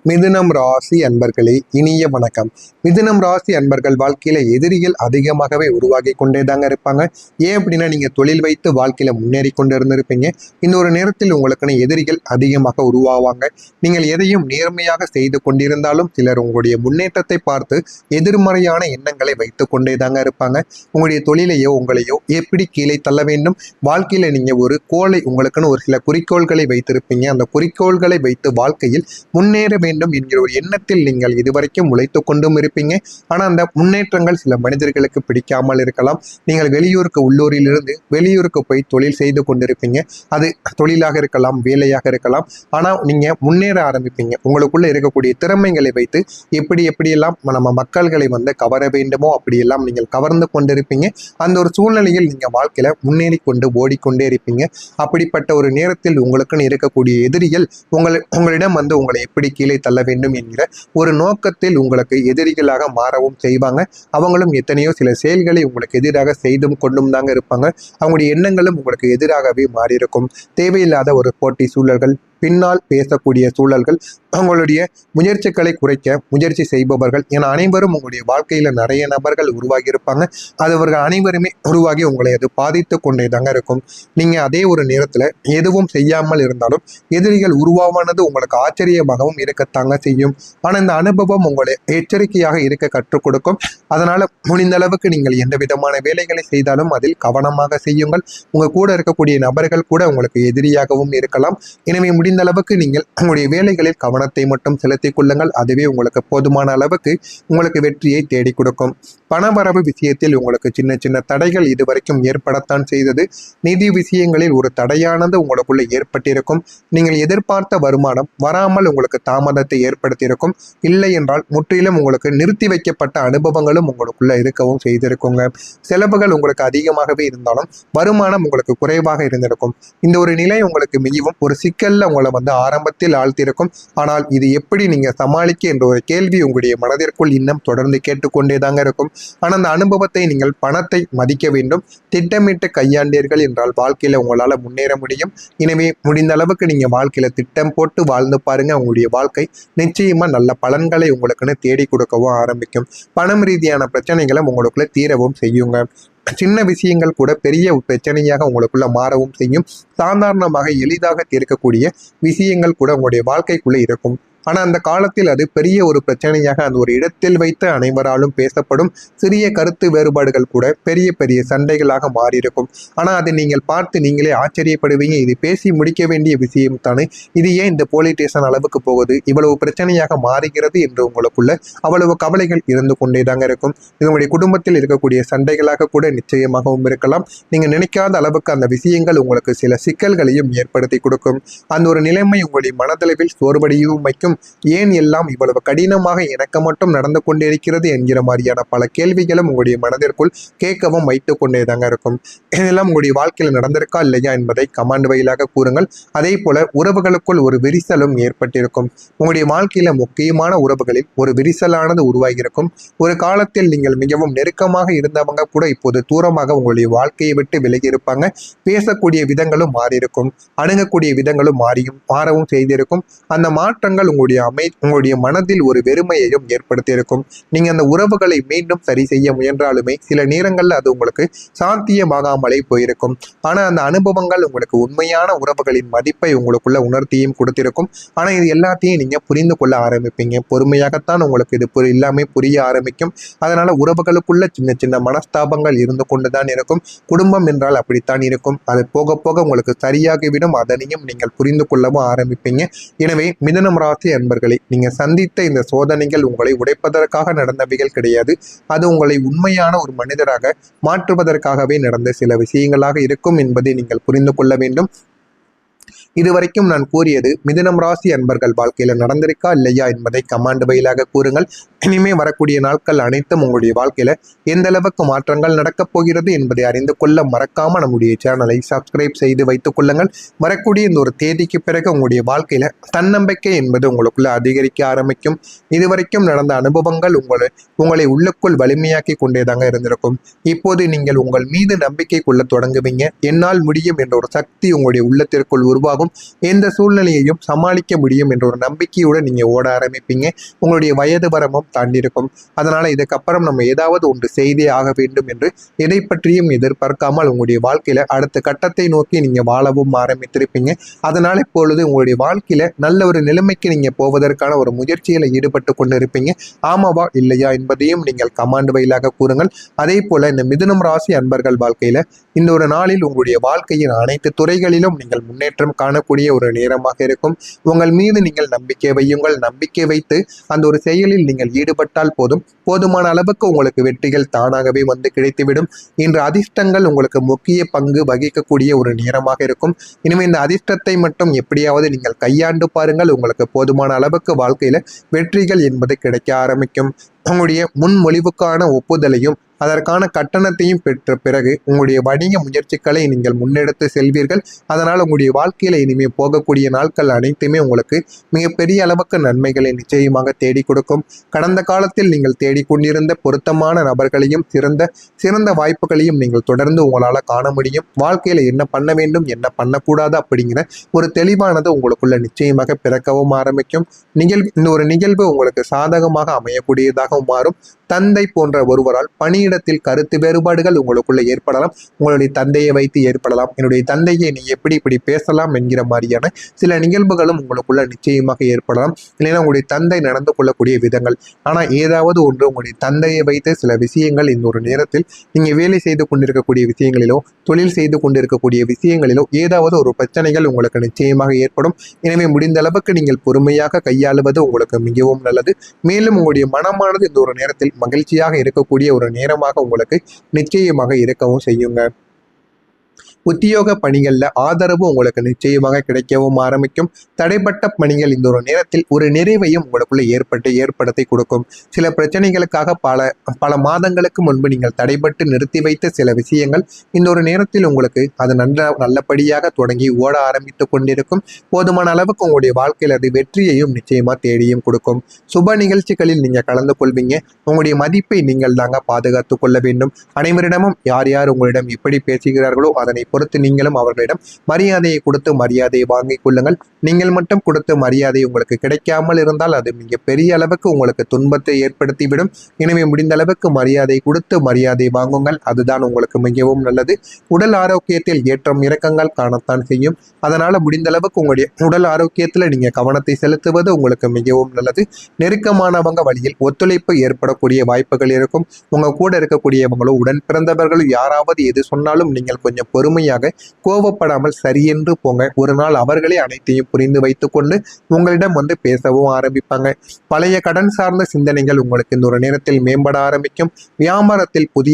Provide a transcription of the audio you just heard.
மிதுனம் ராசி அன்பர்களே, இனிய வணக்கம். மிதுனம் ராசி அன்பர்கள் வாழ்க்கையில எதிரிகள் அதிகமாகவே உருவாகி கொண்டேதாங்க இருப்பாங்க. ஏன் அப்படின்னா, நீங்க தொழில் வைத்து வாழ்க்கையில முன்னேறி கொண்டு இருந்திருப்பீங்க. இன்னொரு நேரத்தில் உங்களுக்குன்னு எதிரிகள் அதிகமாக உருவாவாங்க. நீங்கள் எதையும் நேர்மையாக செய்து கொண்டிருந்தாலும் சிலர் உங்களுடைய முன்னேற்றத்தை பார்த்து எதிர்மறையான எண்ணங்களை வைத்து கொண்டேதாங்க இருப்பாங்க. உங்களுடைய தொழிலையோ உங்களையோ எப்படி கீழே தள்ள வேண்டும், வாழ்க்கையில நீங்க ஒரு கோலை உங்களுக்குன்னு ஒரு சில குறிக்கோள்களை வைத்திருப்பீங்க. அந்த குறிக்கோள்களை வைத்து வாழ்க்கையில் முன்னேற வேண்டும் என்கிற ஒரு எண்ணத்தில் நீங்கள் இதுவரைக்கும் உழைத்து கொண்டும் இருப்பீங்க. ஆனா அந்த முன்னேற்றங்கள் சில மனிதர்களுக்கு பிடிக்காமல் இருக்கலாம். நீங்கள் வெளியூருக்கு உள்ளூரிலிருந்து வெளியூருக்கு போய் தொழில் செய்து கொண்டிருப்பீங்க. அது தொழிலாக இருக்கலாம், வேலையாக இருக்கலாம். ஆனா நீங்க முன்னேற ஆரம்பிப்பீங்க. உங்களுக்குள்ள இருக்கக்கூடிய திறமைகளை வைத்து எப்படியெல்லாம் நம்ம மக்கள்களை கவர வேண்டுமோ அப்படியெல்லாம் நீங்கள் கவர்ந்து கொண்டிருப்பீங்க. அந்த ஒரு சூழ்நிலையில் நீங்க வாழ்க்கையில முன்னேறி கொண்டு ஓடிக்கொண்டே இருப்பீங்க. அப்படிப்பட்ட ஒரு நேரத்தில் உங்களுக்குன்னு இருக்கக்கூடிய எதிரிகள் உங்களிடம் உங்களை எப்படி கீழே தள்ள வேண்டும் என்கிற ஒரு நோக்கத்தில் உங்களுக்கு எதிரிகளாக மாறவும் செய்வாங்க. அவங்களும் எத்தனையோ சில செயல்களை உங்களுக்கு எதிராக செய்தும் கொண்டும் தாங்க இருப்பாங்க. அவங்களுடைய எண்ணங்களும் உங்களுக்கு எதிராகவே மாறியிருக்கும். தேவையில்லாத ஒரு போட்டி சூழல்கள், பின்னால் பேசக்கூடிய சூழல்கள், அவங்களுடைய முயற்சிகளை குறைக்க முயற்சி செய்பவர்கள் என அனைவரும் உங்களுடைய வாழ்க்கையில நிறைய நபர்கள் உருவாகி இருப்பாங்க. அது அவர்கள் அனைவருமே உருவாகி உங்களை அது பாதித்து கொண்டே தாங்க இருக்கும். நீங்க அதே ஒரு நேரத்துல எதுவும் செய்யாமல் இருந்தாலும் எதிரிகள் உருவாவானது உங்களுக்கு ஆச்சரியமாகவும் இருக்கத்தாங்க செய்யும். ஆனா இந்த அனுபவம் உங்களை எச்சரிக்கையாக இருக்க கற்றுக் கொடுக்கும். அதனால முடிந்த அளவுக்கு நீங்கள் எந்த விதமான வேலைகளை செய்தாலும் அதில் கவனமாக செய்யுங்கள். உங்க கூட இருக்கக்கூடிய நபர்கள் கூட உங்களுக்கு எதிரியாகவும் இருக்கலாம். எனவே முடிந்த அளவுக்கு நீங்கள் உங்களுடைய வேலைகளில் கவனத்தை மட்டும் செலுத்திக் கொள்ளுங்கள். அதுவே உங்களுக்கு போதுமான அளவுக்கு உங்களுக்கு வெற்றியை தேடி கொடுக்கும். பணவரவு விஷயத்தில் உங்களுக்கு சின்ன சின்ன தடைகள் இதுவரைக்கும் ஏற்படத்தான் செய்தது. நிதி விஷயங்களில் ஒரு தடையானது உங்களுக்குள்ள ஏற்பட்டிருக்கும். நீங்கள் எதிர்பார்த்த வருமானம் வராமல் உங்களுக்கு தாமதத்தை ஏற்படுத்தியிருக்கும். இல்லை என்றால் முற்றிலும் உங்களுக்கு நிறுத்தி வைக்கப்பட்ட அனுபவங்களும் உங்களுக்குள்ள இருக்கவும் செய்திருக்குங்க. செலவுகள் உங்களுக்கு அதிகமாகவே இருந்தாலும் வருமானம் உங்களுக்கு குறைவாக இருந்திருக்கும். இந்த ஒரு நிலை உங்களுக்கு மிகவும் ஒரு சிக்கல்ல உங்களை ஆரம்பத்தில் ஆழ்த்திருக்கும். ஆனால் இது எப்படி நீங்க சமாளிக்க என்ற ஒரு கேள்வி உங்களுடைய மனதிற்குள் இன்னும் தொடர்ந்து கேட்டுக்கொண்டேதாங்க இருக்கும். ஆனால் அந்த அனுபவத்தை நீங்கள் பணத்தை மதிக்க வேண்டும். திட்டமிட்டு கையாண்டீர்கள் என்றால் வாழ்க்கையில உங்களால முன்னேற முடியும். எனவே முடிந்த அளவுக்கு நீங்க வாழ்க்கையில திட்டம் போட்டு வாழ்ந்து பாருங்க. உங்களுடைய வாழ்க்கை நிச்சயமா நல்ல பலன்களை உங்களுக்குன்னு தேடி கொடுக்கவும் ஆரம்பிக்கும். பணம் ரீதியான பிரச்சனைகளை உங்களுக்குள்ள தீரவும் செய்யுங்க. சின்ன விஷயங்கள் கூட பெரிய பிரச்சனையாக உங்களுக்குள்ள மாறவும் செய்யும். சாதாரணமாக எளிதாக தீர்க்கக்கூடிய விஷயங்கள் கூட உங்களுடைய வாழ்க்கைக்குள்ள இருக்கும். ஆனால் அந்த காலத்தில் அது பெரிய ஒரு பிரச்சனையாக அந்த ஒரு இடத்தில் வைத்து அனைவராலும் பேசப்படும். சிறிய கருத்து வேறுபாடுகள் கூட பெரிய பெரிய சண்டைகளாக மாறியிருக்கும். ஆனால் அதை நீங்கள் பார்த்து நீங்களே ஆச்சரியப்படுவீங்க. இது பேசி முடிக்க வேண்டிய விஷயம் தானே, இது ஏன் இந்த போலீஸ் ஸ்டேஷன் அளவுக்கு போகுது, இவ்வளவு பிரச்சனையாக மாறுகிறது என்று உங்களுக்குள்ள அவ்வளவு கவலைகள் இருந்து கொண்டேதாங்க இருக்கும். இது உங்களுடைய குடும்பத்தில் இருக்கக்கூடிய சண்டைகளாக கூட நிச்சயமாகவும் இருக்கலாம். நீங்கள் நினைக்காத அளவுக்கு அந்த விஷயங்கள் உங்களுக்கு சில சிக்கல்களையும் ஏற்படுத்தி கொடுக்கும். அந்த ஒரு நிலைமை உங்களுடைய மனதளவில் சோர்வடையவும் வைக்கும். ஏன் எல்லாம் இவ்வளவு கடினமாக எனக்கு மட்டும் நடந்து கொண்டிருக்கிறது என்கிற மாதிரியான பல கேள்விகளும் உங்களுடைய மனதிற்குள் கேட்கவும் வைத்துக் கொண்டேதாங்க இருக்கும். இதெல்லாம் உங்களுடைய வாழ்க்கையில் நடந்திருக்கா இல்லையா என்பதை கமெண்ட் வழியாக கூறுங்கள். அதே போல உறவுகளுக்குள் ஒரு விரிசலும் ஏற்பட்டிருக்கும். உங்களுடைய வாழ்க்கையில முக்கியமான உறவுகளில் ஒரு விரிசலானது உருவாகியிருக்கும். ஒரு காலத்தில் நீங்கள் மிகவும் நெருக்கமாக இருந்தவங்க கூட இப்போது தூரமாக உங்களுடைய வாழ்க்கையை விட்டு விலகி இருப்பாங்க. பேசக்கூடிய விதங்களும் மாறியிருக்கும். அணுகக்கூடிய விதங்களும் மாறவும் செய்திருக்கும். அந்த மாற்றங்கள் உங்களுடைய மனதில் ஒரு வெறுமையையும் ஏற்படுத்தியிருக்கும். நீங்க அந்த உறவுகளை மீண்டும் சரி செய்ய முயன்றாலுமே சில நேரங்கள்ல அது உங்களுக்கு சாத்தியமாகாமலே போயிருக்கும். ஆனா அந்த அனுபவங்கள் உங்களுக்கு உண்மையான உறவுகளின் மதிப்பை உங்களுக்குள்ள உணர்த்தியும் கொடுத்திருக்கும். ஆனா இது எல்லாத்தையும் நீங்க புரிந்து கொள்ள ஆரம்பிப்பீங்க. பொறுமையாகத்தான் உங்களுக்கு இது எல்லாமே புரிய ஆரம்பிக்கும். அதனால உறவுகளுக்குள்ள சின்ன சின்ன மனஸ்தாபங்கள் இருந்து கொண்டுதான் இருக்கும். குடும்பம் என்றால் அப்படித்தான் இருக்கும். அது போக போக உங்களுக்கு சரியாகிவிடும். அதனையும் நீங்கள் புரிந்து கொள்ளவும் ஆரம்பிப்பீங்க. எனவே மிதுனம் ராசி அன்பர்களே, நீங்க சந்தித்த இந்த சோதனைகள் உங்களை உடைப்பதற்காக நடந்தவைகள் கிடையாது. அது உங்களை உண்மையான ஒரு மனிதராக மாற்றுவதற்காகவே நடந்த சில விஷயங்களாக இருக்கும் என்பதை நீங்கள் புரிந்து கொள்ள வேண்டும். இதுவரைக்கும் நான் கூறியது மிதுனம் ராசி அன்பர்கள் வாழ்க்கையில நடந்திருக்கா இல்லையா என்பதை கமெண்ட் வழியாக கூறுங்கள். இனிமே வரக்கூடிய நாட்கள் அனைத்தும் உங்களுடைய வாழ்க்கையில எந்த அளவுக்கு மாற்றங்கள் நடக்கப் போகிறது என்பதை அறிந்து கொள்ள மறக்காம நம்முடைய சேனலை சப்ஸ்கிரைப் செய்து வைத்துக் கொள்ளுங்கள். வரக்கூடிய இந்த ஒரு தேதிக்கு பிறகு உங்களுடைய வாழ்க்கையில தன்னம்பிக்கை என்பது உங்களுக்குள்ள அதிகரிக்க ஆரம்பிக்கும். இதுவரைக்கும் நடந்த அனுபவங்கள் உங்களை உள்ளுக்குள் வலிமையாக்கி கொண்டேதாங்க இருந்திருக்கும். இப்போது நீங்கள் உங்கள் மீது நம்பிக்கை கொள்ள தொடங்குவீங்க. என்னால் முடியும் என்ற ஒரு சக்தி உங்களுடைய உள்ளத்திற்குள் உருவாகும். காரணமாகவும் எந்த சூழ்நிலையையும் சமாளிக்க முடியும் என்ற ஒரு நம்பிக்கையோட நீங்க ஓட ஆரம்பிப்பீங்க. உங்களுடைய வயது வரமும் தாண்டி இருக்கும். அதனால இதுக்கப்புறம் நம்ம ஏதாவது ஒன்று செய்தே ஆக வேண்டும் என்று எதை பற்றியும் எதிர்பார்க்காமல் உங்களுடைய வாழ்க்கையில அடுத்த கட்டத்தை நோக்கி நீங்க வாழவும் ஆரம்பித்திருப்பீங்க. அதனால இப்பொழுது உங்களுடைய வாழ்க்கையில நல்ல ஒரு நிலைமைக்கு நீங்க போவதற்கான ஒரு முயற்சியில ஈடுபட்டு கொண்டிருப்பீங்க. ஆமாவா இல்லையா என்பதையும் நீங்கள் கமாண்ட் வாயிலாக கூறுங்கள். அதே போல இந்த மிதுனம் ராசி அன்பர்கள் வாழ்க்கையில இந்த ஒரு நாளில் உங்களுடைய வாழ்க்கையின் அனைத்து துறைகளிலும் நீங்கள் முன்னேற்றம் காணக்கூடிய ஒரு நேரமாக இருக்கும். உங்கள் மீது நீங்கள் நம்பிக்கை வையுங்கள். நம்பிக்கை வைத்து அந்த ஒரு செயலில் நீங்கள் ஈடுபட்டால் போதுமான அளவுக்கு உங்களுக்கு வெற்றிகள் தானாகவே வந்து கிடைத்துவிடும். இன்று அதிர்ஷ்டங்கள் உங்களுக்கு முக்கிய பங்கு வகிக்கக்கூடிய ஒரு நேரமாக இருக்கும். இனிமே இந்த அதிர்ஷ்டத்தை மட்டும் எப்படியாவது நீங்கள் கையாண்டு பாருங்கள். உங்களுக்கு போதுமான அளவுக்கு வாழ்க்கையில வெற்றிகள் என்பது கிடைக்க ஆரம்பிக்கும். உங்களுடைய முன்மொழிவுக்கான ஒப்புதலையும் அதற்கான கட்டணத்தையும் பெற்ற பிறகு உங்களுடைய வணிக முயற்சிகளை நீங்கள் முன்னெடுத்து செல்வீர்கள். அதனால் உங்களுடைய வாழ்க்கையில இனிமே போகக்கூடிய நாட்கள் அனைத்துமே உங்களுக்கு மிகப்பெரிய அளவுக்கு நன்மைகளை நிச்சயமாக தேடி கொடுக்கும். கடந்த காலத்தில் நீங்கள் தேடிக்கொண்டிருந்த பொருத்தமான நபர்களையும் சிறந்த வாய்ப்புகளையும் நீங்கள் தொடர்ந்து உங்களால் காண முடியும். வாழ்க்கையில என்ன பண்ண வேண்டும் என்ன பண்ணக்கூடாது அப்படிங்கிற ஒரு தெளிவானது உங்களுக்குள்ள நிச்சயமாக பிறக்கவும் ஆரம்பிக்கும். இந்த ஒரு நிகழ்வு உங்களுக்கு சாதகமாக அமையக்கூடியதாக மாறும். தந்தை போன்ற ஒருவரால் பணியிடத்தில் கருத்து வேறுபாடுகள் உங்களுக்குள்ள ஏற்படலாம். உங்களுடைய தந்தையை வைத்து ஏற்படலாம். என்னுடைய தந்தையை நீ எப்படி இப்படி பேசலாம் என்கிற மாதிரியான சில நிகழ்வுகளும் உங்களுக்குள்ள நிச்சயமாக ஏற்படலாம். இல்லைன்னா உங்களுடைய தந்தை நடந்து கொள்ளக்கூடிய விதங்கள். ஆனால் ஏதாவது ஒன்று உங்களுடைய தந்தையை வைத்து சில விஷயங்கள் இந்த ஒரு நேரத்தில் நீங்க வேலை செய்து கொண்டிருக்கக்கூடிய விஷயங்களிலோ தொழில் செய்து கொண்டிருக்கக்கூடிய விஷயங்களிலோ ஏதாவது ஒரு பிரச்சனைகள் உங்களுக்கு நிச்சயமாக ஏற்படும். எனவே முடிந்த அளவுக்கு நீங்கள் பொறுமையாக கையாளுவது உங்களுக்கு மிகவும் நல்லது. மேலும் உங்களுடைய மனமானது இந்த ஒரு நேரத்தில் மகிழ்ச்சியாக இருக்கக்கூடிய ஒரு நேரமாக உங்களுக்கு நிச்சயமாக இருக்கவும் செய்யுங்க. உத்தியோக பணிகளில் ஆதரவு உங்களுக்கு நிச்சயமாக கிடைக்கவும் ஆரம்பிக்கும். தடைப்பட்ட பணிகள் இந்த ஒரு நேரத்தில் ஒரு நிறைவையும் உங்களுக்குள்ள ஏற்படுத்தி கொடுக்கும். சில பிரச்சனைகளுக்காக பல மாதங்களுக்கு முன்பு நீங்கள் தடைப்பட்டு நிறுத்தி வைத்த சில விஷயங்கள் இந்த ஒரு நேரத்தில் உங்களுக்கு அது நல்லபடியாக தொடங்கி ஓட ஆரம்பித்து கொண்டிருக்கும். போதுமான அளவுக்கு உங்களுடைய வாழ்க்கையில் அது வெற்றியையும் நிச்சயமா தேடியும் கொடுக்கும். சுப நிகழ்ச்சிகளில் நீங்க கலந்து கொள்வீங்க. உங்களுடைய மதிப்பை நீங்கள் தாங்க பாதுகாத்து கொள்ள வேண்டும். அனைவரிடமும் யார் யார் உங்களிடம் எப்படி பேசுகிறார்களோ அதனை பொறுத்து நீங்களும் அவர்களிடம் மரியாதையை கொடுத்து மரியாதையை வாங்கிக் கொள்ளுங்கள். நீங்கள் மட்டும் கொடுத்து மரியாதை உங்களுக்கு கிடைக்காமல் இருந்தால் அது மிக பெரிய அளவுக்கு உங்களுக்கு துன்பத்தை ஏற்படுத்திவிடும். எனவே முடிந்த அளவுக்கு மரியாதை கொடுத்து மரியாதை வாங்குங்கள். அதுதான் உங்களுக்கு மிகவும் நல்லது. உடல் ஆரோக்கியத்தில் ஏற்றம் இறக்கங்கள் காணத்தான் செய்யும். அதனால முடிந்த அளவுக்கு உங்களுடைய உடல் ஆரோக்கியத்தில் நீங்க கவனத்தை செலுத்துவது உங்களுக்கு மிகவும் நல்லது. நெருக்கமானவங்க வழியில் ஒத்துழைப்பு ஏற்படக்கூடிய வாய்ப்புகள் இருக்கும். உங்க கூட இருக்கக்கூடியவங்களோ உடன் பிறந்தவர்களோ யாராவது எது சொன்னாலும் நீங்கள் கொஞ்சம் பொறுமையாக கோபப்படாமல் சரியென்று போங்க. ஒரு நாள் அவர்களே அனைத்தையும் புரிந்து வைத்துக் கொண்டு உங்களிடம் வந்து பேசவும் ஆரம்பிப்பாங்க. பழைய கடன் சார்ந்த சிந்தனைகள் உங்களுக்கு இந்த ஒரு நேரத்தில் மேம்பட ஆரம்பிக்கும். வியாபாரத்தில் புதிய